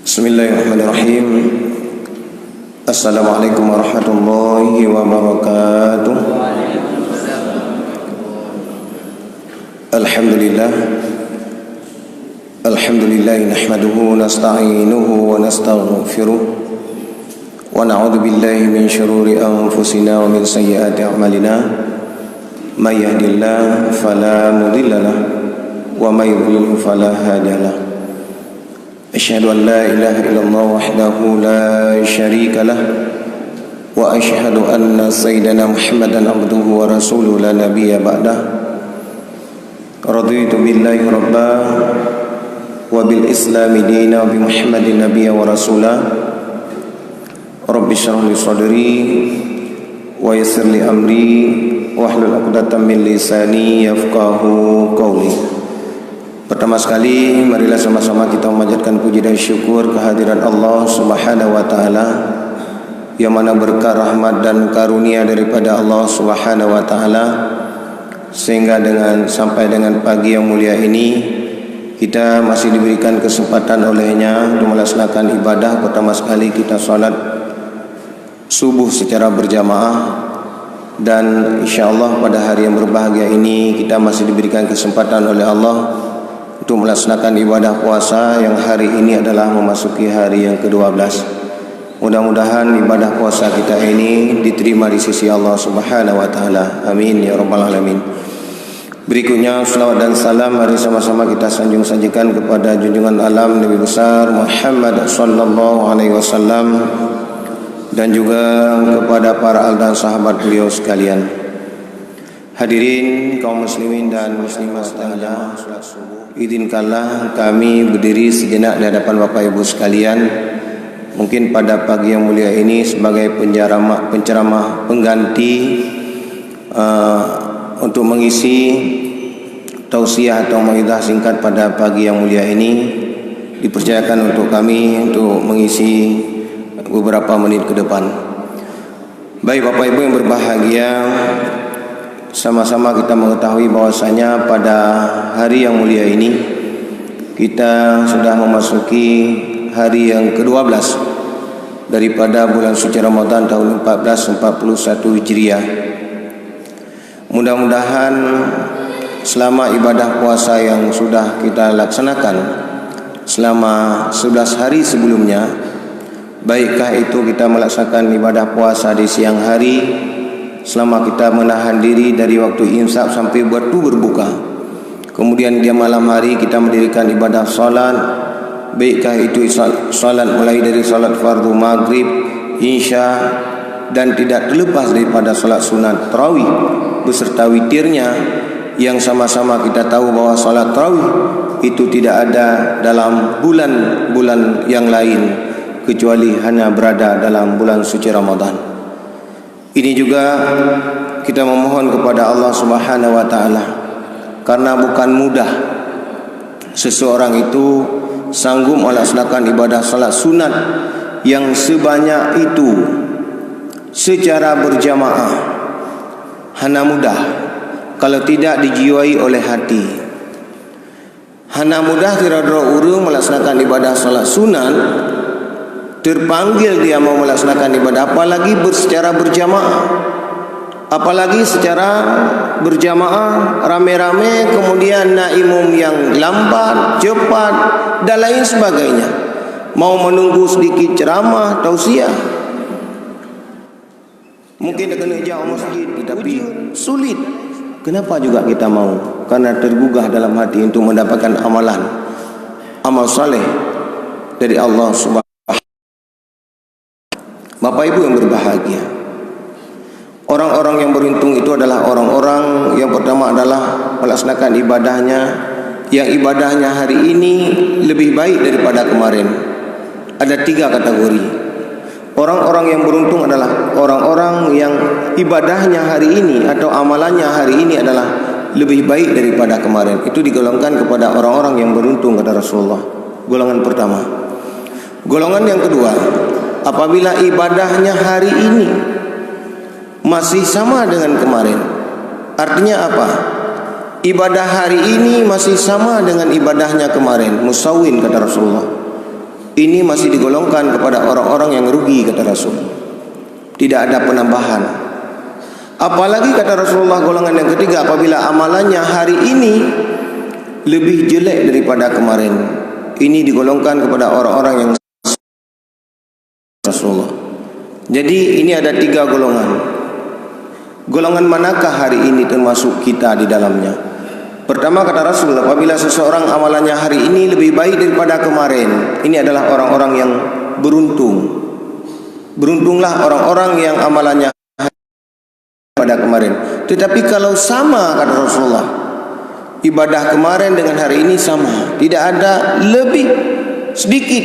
Bismillahirrahmanirrahim. Assalamualaikum warahmatullahi wabarakatuh. Alhamdulillah. Alhamdulillah nahmaduhu nasta'inuhu wa nastaghfiruh wa na'udzu billahi min syururi anfusina wa min sayyiati a'malina. May yahdihillahu fala mudilla lahu wa may yudlil fala hadiya lahu. Asyhadu an la ilaha illallah wahdahu la syarika lah wa asyhadu anna sayyidana Muhammadan abduhu wa rasuluhu la nabiyya ba'dah. Raditu billahi rabba wa bil islami dina wa bi Muhammadin nabiyya wa rasulah. Rabbi shrah li sadri wa yassir li amri wahlul 'uqdatam min lisani yafqahu qawli. Pertama sekali, marilah sama-sama kita memanjatkan puji dan syukur kehadiran Allah Subhanahu wa taala, yang mana berkah rahmat dan karunia daripada Allah Subhanahu wa taala, sehingga sampai dengan pagi yang mulia ini kita masih diberikan kesempatan olehnya untuk melaksanakan ibadah. Pertama sekali kita salat subuh secara berjamaah, dan insyaallah pada hari yang berbahagia ini kita masih diberikan kesempatan oleh Allah untuk melaksanakan ibadah puasa yang hari ini adalah memasuki hari yang ke-12. Mudah-mudahan ibadah puasa kita ini diterima di sisi Allah Subhanahu wa taala. Amin ya rabbal alamin. Berikutnya selawat dan salam mari sama-sama kita sanjung-sanjungkan kepada junjungan alam Nabi besar Muhammad sallallahu alaihi wasallam, dan juga kepada para al dan sahabat beliau sekalian. Hadirin kaum muslimin dan muslimat sekalian, salat subuh. Izinkanlah kami berdiri sejenak di hadapan Bapak Ibu sekalian. Mungkin pada pagi yang mulia ini sebagai penceramah pengganti untuk mengisi tausiah atau mauidhah singkat pada pagi yang mulia ini, dipercayakan untuk kami untuk mengisi beberapa menit ke depan. Baik Bapak Ibu yang berbahagia, sama-sama kita mengetahui bahwasanya pada hari yang mulia ini kita sudah memasuki hari yang ke-12 daripada bulan suci Ramadan tahun 1441 Hijriah. Mudah-mudahan selama ibadah puasa yang sudah kita laksanakan selama 11 hari sebelumnya, baikkah itu kita melaksanakan ibadah puasa di siang hari, selama kita menahan diri dari waktu imsak sampai waktu berbuka, kemudian dia malam hari kita mendirikan ibadah salat, baikkah itu salat mulai dari salat fardu maghrib, isya, dan tidak terlepas daripada salat sunat tarawih beserta witirnya, yang sama-sama kita tahu bahwa salat tarawih itu tidak ada dalam bulan-bulan yang lain kecuali hanya berada dalam bulan suci Ramadan. Ini juga kita memohon kepada Allah Subhanahu wa taala, karena bukan mudah seseorang itu sanggup melaksanakan ibadah salat sunat yang sebanyak itu secara berjamaah. Hana mudah kalau tidak dijiwai oleh hati. Hana mudah tidak ada urung melaksanakan ibadah salat sunat, terpanggil dia mau melaksanakan ibadah, apalagi secara berjamaah, apalagi secara berjamaah rame-rame, kemudian naimum yang lambat, cepat dan lain sebagainya, mau menunggu sedikit ceramah tausiah, mungkin dia kena jauh masjid tapi sulit. Kenapa juga kita mau? Karena tergugah dalam hati untuk mendapatkan amal saleh dari Allah Subhanahu. Bapak Ibu yang berbahagia, orang-orang yang beruntung itu adalah orang-orang yang pertama adalah melaksanakan ibadahnya, yang ibadahnya hari ini lebih baik daripada kemarin. Ada 3 kategori. Orang-orang yang beruntung adalah orang-orang yang ibadahnya hari ini atau amalannya hari ini adalah lebih baik daripada kemarin. Itu digolongkan kepada orang-orang yang beruntung, kata Rasulullah. Golongan pertama. Golongan yang kedua, apabila ibadahnya hari ini masih sama dengan kemarin. Artinya apa? Ibadah hari ini masih sama dengan ibadahnya kemarin. Musawin, kata Rasulullah. ini masih digolongkan kepada orang-orang yang rugi, kata Rasul. Tidak ada penambahan. Apalagi kata Rasulullah, golongan yang ketiga, apabila amalannya hari ini lebih jelek daripada kemarin, ini digolongkan kepada orang-orang yang Rasulullah. Jadi ini ada 3 golongan. Golongan manakah hari ini termasuk kita di dalamnya? Pertama kata Rasul, apabila seseorang amalannya hari ini lebih baik daripada kemarin, ini adalah orang-orang yang beruntung. Beruntunglah orang-orang yang amalannya pada kemarin. Tetapi kalau sama kata Rasulullah, ibadah kemarin dengan hari ini sama, tidak ada lebih sedikit,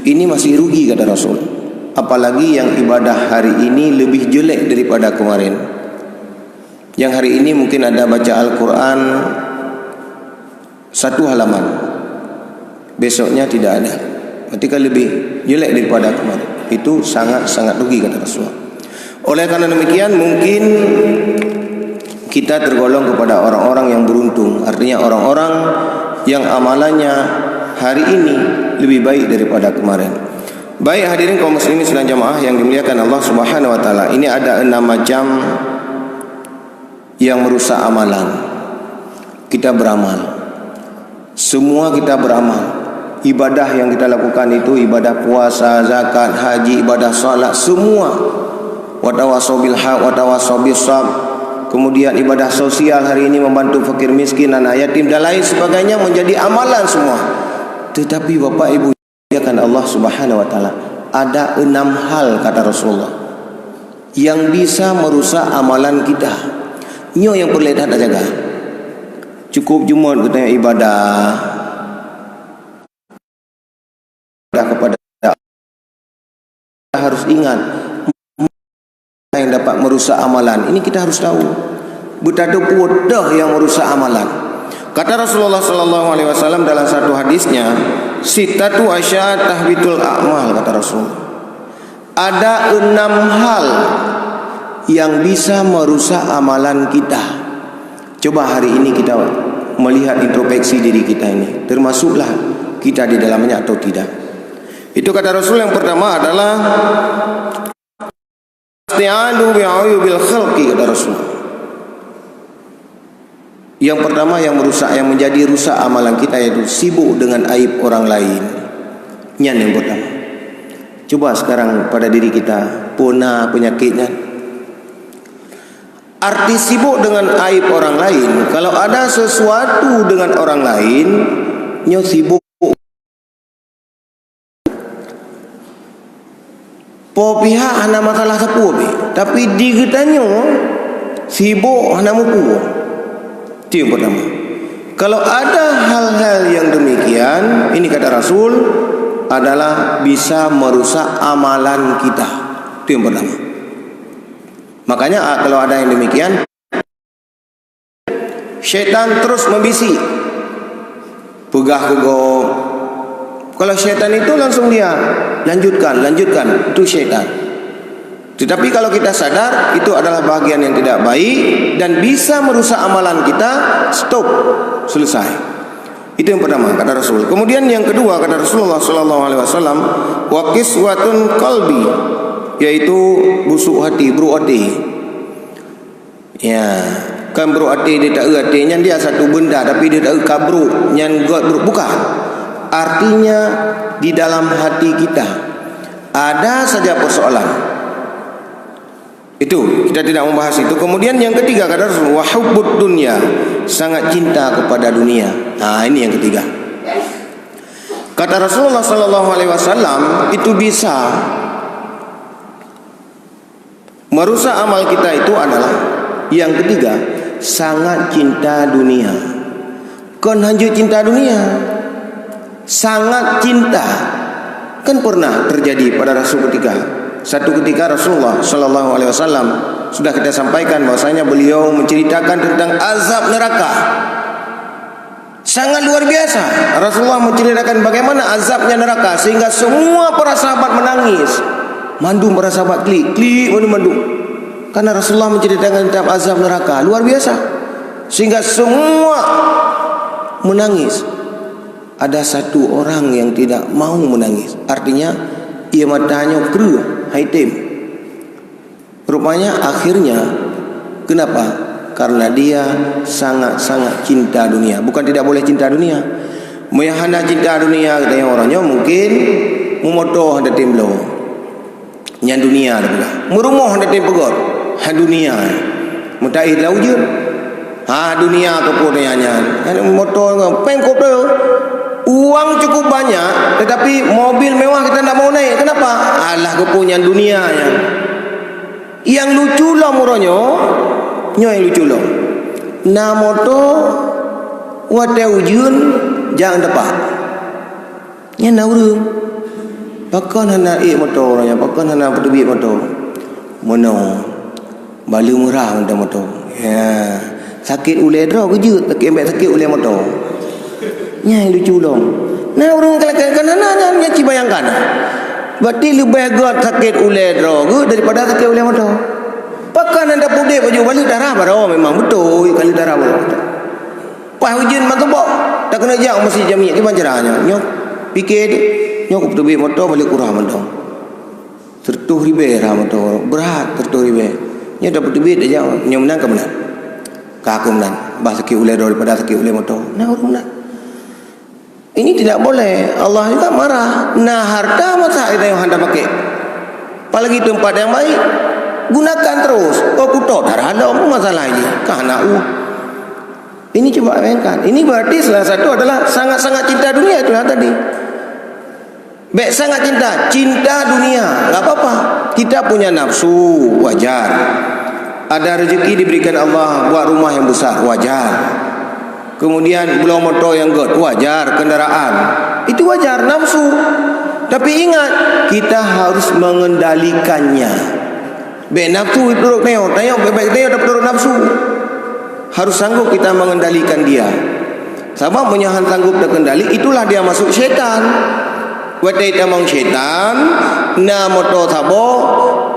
ini masih rugi kata Rasul. Apalagi yang ibadah hari ini lebih jelek daripada kemarin. Yang hari ini mungkin ada baca Al-Quran 1 halaman, besoknya tidak ada, ketika lebih jelek daripada kemarin. Itu sangat-sangat rugi kata Rasulullah. Oleh karena demikian, mungkin kita tergolong kepada orang-orang yang beruntung. Artinya orang-orang yang amalannya hari ini lebih baik daripada kemarin. Baik hadirin kaum muslimin sedang jamaah yang dimuliakan Allah Subhanahu wa taala. Ini ada 6 macam yang merusak amalan. Kita beramal, semua kita beramal. Ibadah yang kita lakukan itu ibadah puasa, zakat, haji, ibadah salat, semua. Watawasobil haq, watawasobis sab. Kemudian ibadah sosial hari ini membantu fakir miskin, anak yatim dan lain sebagainya menjadi amalan semua. Tetapi Bapak Ibu kan Allah Subhanahu wa taala, ada 6 hal kata Rasulullah yang bisa merusak amalan kita. Nyo yang perlu lihat jaga. Cukup Jumaat katanya ibadah kepada, kita harus ingat yang dapat merusak amalan. Ini kita harus tahu. Betapa bodoh yang merusak amalan. Kata Rasulullah sallallahu alaihi wasallam dalam satu hadisnya, sitatu asya tahbitul a'mal, kata Rasul. Ada 6 hal yang bisa merusak amalan kita. Coba hari ini kita melihat introspeksi diri kita ini, termasuklah kita di dalamnya atau tidak. Itu kata Rasul yang pertama adalah isti'adu bi'uyubil khalqi, kata Rasul. Yang pertama yang merusak, yang menjadi rusak amalan kita, yaitu sibuk dengan aib orang lain. Yang pertama. Coba sekarang pada diri kita, punah penyakitnya. Arti sibuk dengan aib orang lain, kalau ada sesuatu dengan orang lain, nyo sibuk. Po pihak hana masalah sapu be, tapi di getanyo sibuk hana mupu. Itu yang pertama. Kalau ada hal-hal yang demikian, ini kata Rasul adalah bisa merusak amalan kita. Itu yang pertama. Makanya kalau ada yang demikian, syaitan terus membisik, pegah gegok. Kalau syaitan itu langsung dia lanjutkan, itu syaitan. Tetapi kalau kita sadar itu adalah bagian yang tidak baik dan bisa merusak amalan kita, stop, selesai. Itu yang pertama kata Rasul. Kemudian yang kedua kata Rasulullah sallallahu alaihi wasallam, wa qiswatun qalbi, yaitu busuk hati, buruk hati. Ya, kan buruk hati dia tak hatinya dia satu benda tapi dia tak kabruk, nyan god buruk, bukan. Artinya di dalam hati kita ada saja persoalan. Itu kita tidak membahas itu. Kemudian yang ketiga kata Rasul, wa hubbud dunya, sangat cinta kepada dunia. Nah, ini yang ketiga. Kata Rasulullah sallallahu alaihi wasallam, itu bisa merusak amal kita. Itu adalah yang ketiga, sangat cinta dunia. Kon hanjur cinta dunia, sangat cinta. Kan pernah terjadi pada Rasul ketika satu ketika Rasulullah sallallahu alaihi wasallam, sudah kita sampaikan bahwasanya beliau menceritakan tentang azab neraka. Sangat luar biasa. Rasulullah menceritakan bagaimana azabnya neraka sehingga semua para sahabat menangis. Mandu para sahabat klik mandu. Karena Rasulullah menceritakan tentang azab neraka luar biasa sehingga semua menangis. ada satu orang yang tidak mau menangis. Artinya ia matanya keruh, hitam. Rupanya akhirnya kenapa? Karena dia sangat-sangat cinta dunia. Bukan tidak boleh cinta dunia. Mayahana cinta dunia katanya orangnya mungkin memotoh ada temblo. Nya dunia dah pula. Merumuh ada tembogor. Ha dunia. Mutaih lau je. Ha dunia ke podanya. Motor pengkop tu. Uang cukup banyak tetapi mobil mewah kita tak mau naik. Kenapa? Alah kepunyaan dunianya. Yang lucu lah muronyo. Nyo yang lucu lah. Na motor wate ujun jangan dapat. Nya na urang. Pakan hana motor orangnya, pakan hana berdebit motor. Mono. Balu murah untuk motor. Ya. Sakit ulai draw kejut, sakit ulai motor. Nya lucu long. Nah orang kelakar nanya ci bayangkan. Berarti lebih agak sakit ulai draw daripada sakit ulai motor. Pakan anda pudek baju balik darah baru memang betul kali darah baru. Pas hujan matobok tak kena jauh mesti jamiah ke banjaranya. Nyok fikir nyok berdebit motor balik kurang motor. Tertuh ribe rah motor berat tertuh ribe. Nya dapat duit aja nyok menang ke menang. Ka aku menang. Bah sakit ulai daripada sakit ulai motor. Nah orang menang. Ini tidak boleh. Allah juga marah. Nah harta masa kita yang hendak pakai. Apalagi tempat yang baik. Gunakan terus. Oh kutok darah ada apa masalah ini? Karena ini coba bayangkan. Ini berarti salah satu adalah sangat-sangat cinta dunia itulah tadi. Baik sangat cinta dunia. Tak apa-apa. Kita punya nafsu wajar. Ada rezeki diberikan Allah buat rumah yang besar wajar. Kemudian belum motor yang good wajar, kendaraan itu wajar nafsu. Tapi ingat kita harus mengendalikannya. Baik nafsu itu tengok baik tengok dapat nafsu. Harus sanggup kita mengendalikan dia. Sebab menyahan sanggup terkendali itulah dia masuk syaitan. Watai tamang syaitan na motor sabo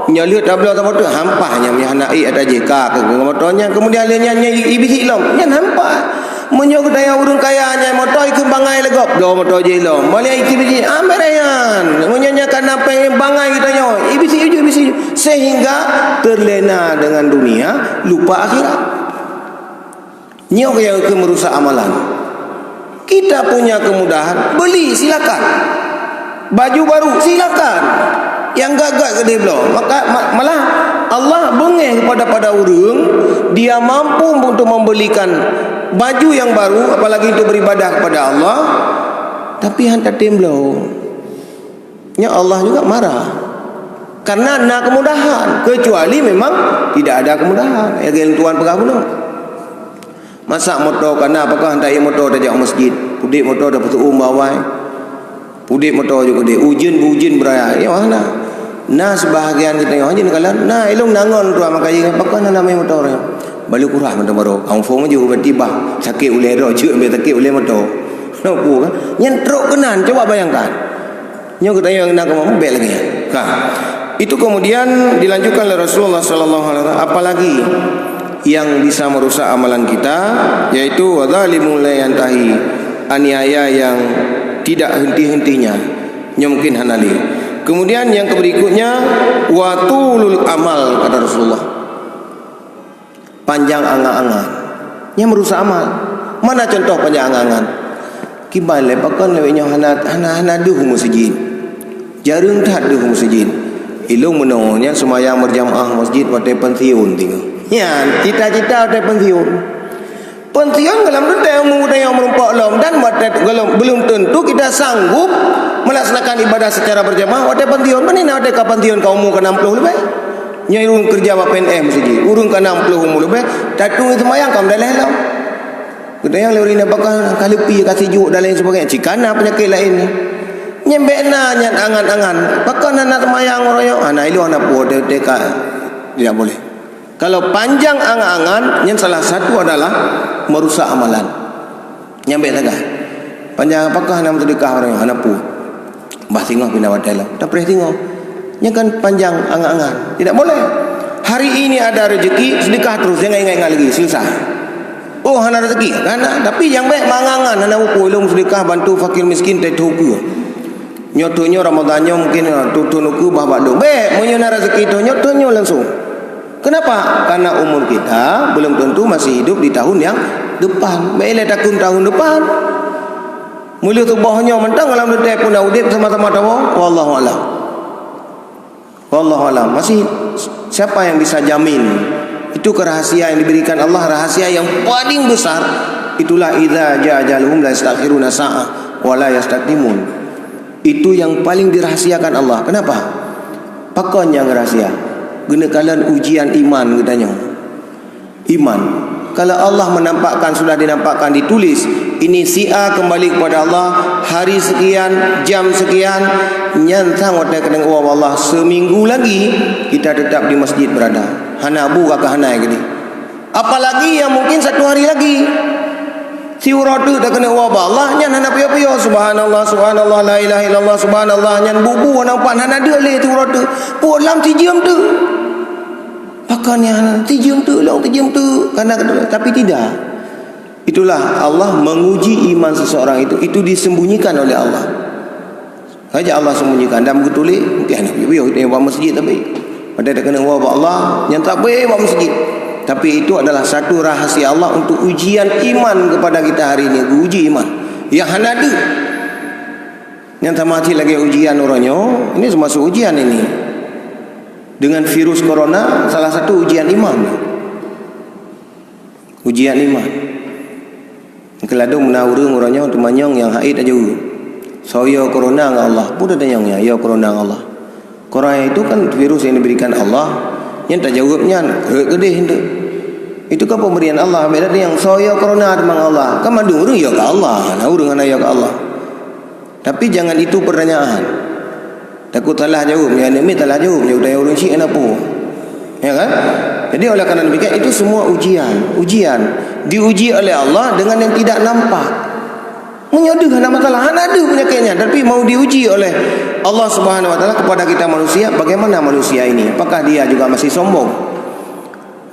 nyalut tablo sabo tu hampahnya menyahan ai ada JK ke motornya kemudian dia nyanyi ibisi ilom nyan hampah. Menyok daya urung kaya nya motor ikut bangai legop do motor je ilom. Malia ibisi amerayan menyanyikan apa yang bangai kita nyo ibisi sehingga terlena dengan dunia lupa akhirat. Nyok yang merusak amalan. Kita punya kemudahan beli silakan. Baju baru silakan. Yang gagak gede belum. Maka malah Allah bengeh pada orang dia mampu untuk membelikan baju yang baru apalagi untuk beribadah kepada Allah tapi hantar temblo. Ya Allah juga marah. Karena nak kemudahan kecuali memang tidak ada kemudahan. Ya tuan pegawai. Masa motor karena apakah hantar motor dah jauh masjid. Pudik motor dah betul bawai. Pudik motor juga dia ujian beraya. Ya mana? Nah sebahagian kita yang hanya kalau nah ilung nangon tu amak kaji apakah namanya motor ya. Balik kurang motor baru. Angfong je tiba sakit ulai ro je ambil sakit ulai motor. Nampu kan? Nyentrok kenan coba bayangkan. Nyo kita yang nak mobil lagi. Kah. Itu kemudian dilanjutkan oleh Rasulullah sallallahu alaihi wasallam apalagi yang bisa merusak amalan kita yaitu wadzalimun la yantahi aniaya yang tidak henti-hentinya mungkin hanali. Kemudian yang berikutnya watulul amal kata Rasulullah. Panjang angan-angan. Yang merusak amal. Mana contoh panjang angan-angan? Kibai lepakan lewenya hana duh masjid. Jarang tak duh masjid. Ilung menongnya semayang berjamaah masjid pada pensiun tinggal. Ya, cita-cita pada pensiun. Pensiun dalam muda yang merumpak lom dan belum tentu kita sanggup melaksanakan ibadah secara berjamaah. Pada pensiun mana ada pensiun kau umur ke 60 lebih? Nyai urung kerja apa PNM saja. Urung ke 60 umur lebih. Tatung itu semayang kamu dah lelah. Kita yang lewat ini bakal kalepi kasih juk dan lain sebagainya. Cikana penyakit lain ni. Nyembek na nyat angan-angan. Bakal nak semayang orang anak ilu anak buat dekat tidak boleh. Kalau panjang angan-angan, yang salah satu adalah merusak amalan. Nyambil tagah. Panjang apakah nak sedekah orang anak pu? Bah tengok pindah wadai lah. Tak pernah tengok. Yang kan panjang angan-angan. Tidak boleh. Hari ini ada rezeki, sedekah terus. Jangan ingat-ingat lagi. Selesai. Oh hana rezeki hana, tapi yang baik mangangan hana upo ilmu sedekah bantu fakir miskin tai tuku. Nyotonyo Ramadannya mungkin tutunuku bah dong. Baik munyo rezeki tu nyotonyo langsung. Kenapa? Karena umur kita belum tentu masih hidup di tahun yang depan. Baiklah tahun depan. Mula tubuhnya mentang alam detik pun audit sama-sama tahu. Wallahu a'lam. Wallahu a'lam. Masih siapa yang bisa jamin? Itu kerahasia yang diberikan Allah, rahasia yang paling besar. Itulah idza ja'aluhum la yastakhiruna sa'ah wa la yastaqdimun. Itu yang paling dirahasiakan Allah. Kenapa? Pakon yang rahasia. Guna kalian ujian iman katanya. Iman. Kalau Allah menampakkan, sudah dinampakkan, ditulis ini si A kembali kepada Allah hari sekian, jam sekian, nyantang wadah kena Allah seminggu lagi kita tetap di masjid berada. Hana abu kakak hana gini. Apalagi yang mungkin 1 hari lagi. Si uradu dah kena Allah nyan hana piyo-piyo subhanallah subhanallah la ilaha illallah subhanallah nyan bubu nampak hana dia le tu uradu. Pulam tijam tu. Pakannya tijam tu karena tapi tidak. Itulah Allah menguji iman seseorang itu disembunyikan oleh Allah. Saja Allah sembunyikan dan betulik mungkin anak biyo dia buat masjid tapi pada dah kena Allah yang tak boleh buat masjid. Tapi itu adalah satu rahasia Allah untuk ujian iman kepada kita hari ini. Uji iman yang hana ada. Yang tak mati lagi ujian orangnya. Ini termasuk ujian ini. Dengan virus corona salah satu ujian iman. Ujian iman. Keladu menawurung orangnya untuk manyong yang haid aja. Saya corona dengan Allah. Pun ada yang ya corona dengan Allah. Corona itu kan virus yang diberikan Allah. Yang tak jawabnya gede itu kan pemberian Allah. Beda yang saya corona dengan Allah. Kan mandu urung ya ke Allah. Nah urung ana ya ke Allah. Tapi jangan itu pertanyaan. Takut salah jawab. Ya ni salah jawab. Ya udah urung syik apa? Ya kan? Jadi oleh kerana demikian itu semua ujian. Diuji oleh Allah dengan yang tidak nampak. Menyodoh ada masalah, ada penyakitnya, tapi mau diuji oleh Allah Subhanahu Wa Taala kepada kita manusia. Bagaimana manusia ini? Apakah dia juga masih sombong?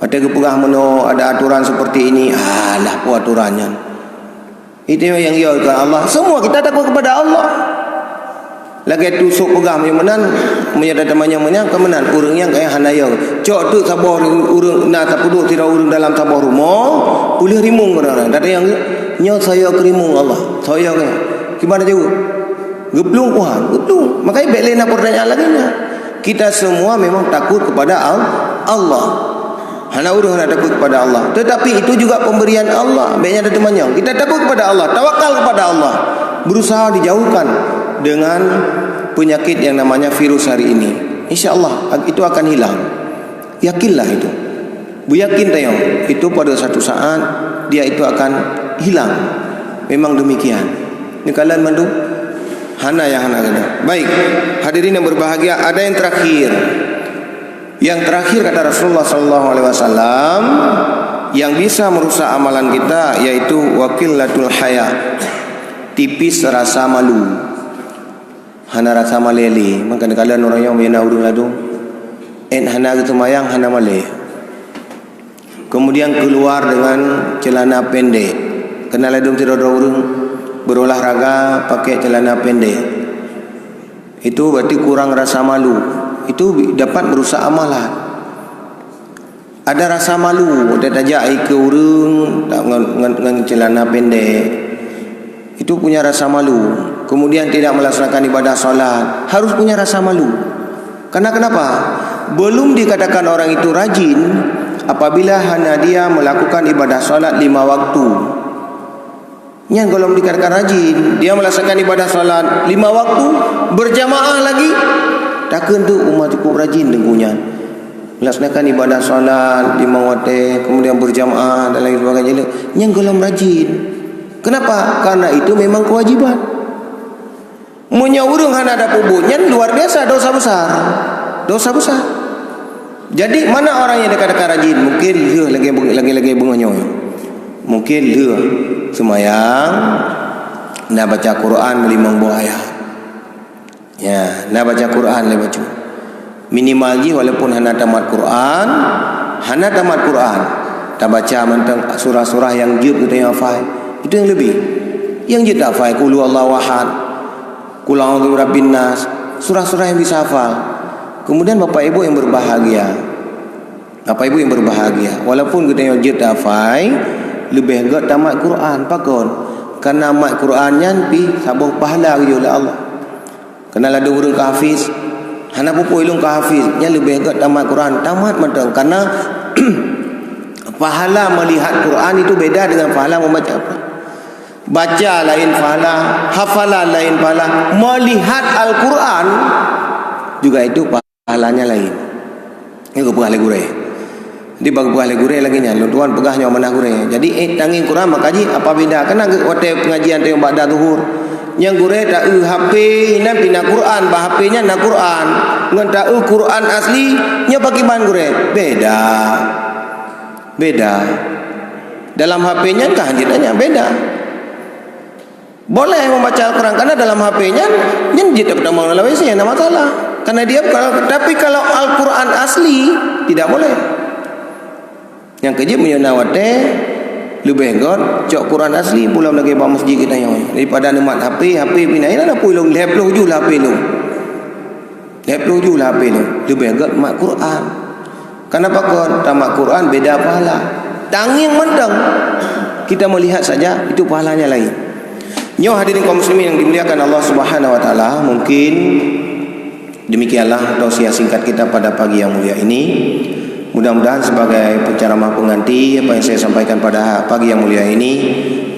Ada kepegah meno, ada aturan seperti ini. Alah, apa aturannya? Itu yang dia ke Allah. Semua kita takut kepada Allah. Lagi tusuk pegah menan menyada temannya menyang kemenan urang yang kaya hanaya. Cok tu sabar urang na tak puduk tidak urang dalam sabar rumah, boleh rimung orang. Data yang nya saya kerimung Allah. Saya ke. Gimana jauh? Geblung Tuhan, geblung. Makanya balik nak pertanyaan lagi nya. Kita semua memang takut kepada Allah. Hana urang nak takut kepada Allah. Tetapi itu juga pemberian Allah. Baiknya ada temannya. Kita takut kepada Allah, tawakal kepada Allah. Berusaha dijauhkan dengan penyakit yang namanya virus hari ini. InsyaAllah itu akan hilang. Yakinlah itu. Yakin tayo. Itu pada satu saat dia itu akan hilang. Memang demikian. Ini kalian mandu hana yang hana kata. Baik, hadirin yang berbahagia, ada yang terakhir. Yang terakhir kata Rasulullah sallallahu alaihi wasallam yang bisa merusak amalan kita yaitu waqillatul haya. Tipis rasa malu. Hana rasa malele. Maka kalian orang yang mena urung ladu. Hana gitu mayang hana male. Kemudian keluar dengan celana pendek. Kenal ladung tidak urung berolahraga pakai celana pendek. Itu berarti kurang rasa malu. Itu dapat merusak amalan. Ada rasa malu, ada tajak ke urung dengan celana pendek. Itu punya rasa malu. Kemudian tidak melaksanakan ibadah solat, harus punya rasa malu. Karena kenapa? Belum dikatakan orang itu rajin apabila hanya dia melakukan ibadah solat 5 waktu. Yang belum dikatakan rajin, dia melaksanakan ibadah solat 5 waktu berjamaah lagi. Takkan tu umat cukup rajin dengunya. Melaksanakan ibadah solat 5 waktu, kemudian berjamaah dan lain sebagainya. Yang belum rajin. Kenapa? Karena itu memang kewajiban. Menyawurung hana ada pubunya luar biasa, dosa besar. Dosa besar. Jadi mana orang yang dikatakan rajin? Mungkin dia lagi bunganya. Mungkin dia semayang, nak baca Quran melimang buah ayat. Ya, nak baca Quran le baca. Minimal je walaupun hana tamat Quran, tak baca mentang surah-surah yang jud kita yang hafal. Itu yang lebih. Yang jud tak hafal qul huwallahu ahad, qul a'udzu birabbin nas, surah-surah yang bisa hafal. Kemudian Bapak Ibu yang berbahagia, Bapak Ibu yang berbahagia, walaupun kita yang jud tak hafal, lebih gak tamat Quran pakon. Karena mat Qurannya pi sabuh pahala je oleh Allah. Kenal ada orang hafiz, hana pupu ilung hafiz, nya lebih gak tamat Quran, tamat mentang. Karena pahala melihat Quran itu beda dengan pahala membaca Quran. Baca lain pahala, hafalan lain pahala, melihat Al-Quran juga itu pahalanya lain. Ini ke pegah gure. Di bagi pegah gure lagi nya, lu tuan pegahnya mana gure. Jadi tanging Quran makaji apa beda? Kena hotel pengajian teu ba'da zuhur. Yang gure tak HP ina pina Quran, bah HP-nya na Quran. Ngan tak Quran asli nya bagi ban gure. Beda. Beda. Dalam HP-nya kah jitanya beda. Boleh membaca Al-Quran karena dalam HP-nya nyen jita pertama lawan sih enggak masalah. Karena dia tapi kalau Al-Quran asli tidak boleh. Yang kejip menyonawate lebih got cok Quran asli pulang lagi ba masjid kita yang daripada nemat HP pinai lah pulang leploh ju lah HP lu. Leploh ju lah HP lu. Lebih got mak Quran. Kenapa kon tamat Quran beda pahala. Tanging mentang kita melihat saja itu pahalanya lain. Nyo hadirin kaum muslimin yang dimuliakan Allah Subhanahu wa taala, mungkin demikianlah tausiah singkat kita pada pagi yang mulia ini. Mudah-mudahan sebagai penceramah pengganti apa yang saya sampaikan pada pagi yang mulia ini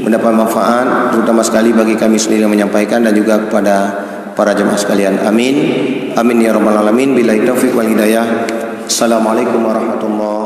mendapat manfaat terutama sekali bagi kami sendiri yang menyampaikan dan juga kepada para jemaah sekalian. Amin. Amin ya rabbal alamin. Billahi taufik wal hidayah. Assalamualaikum warahmatullahi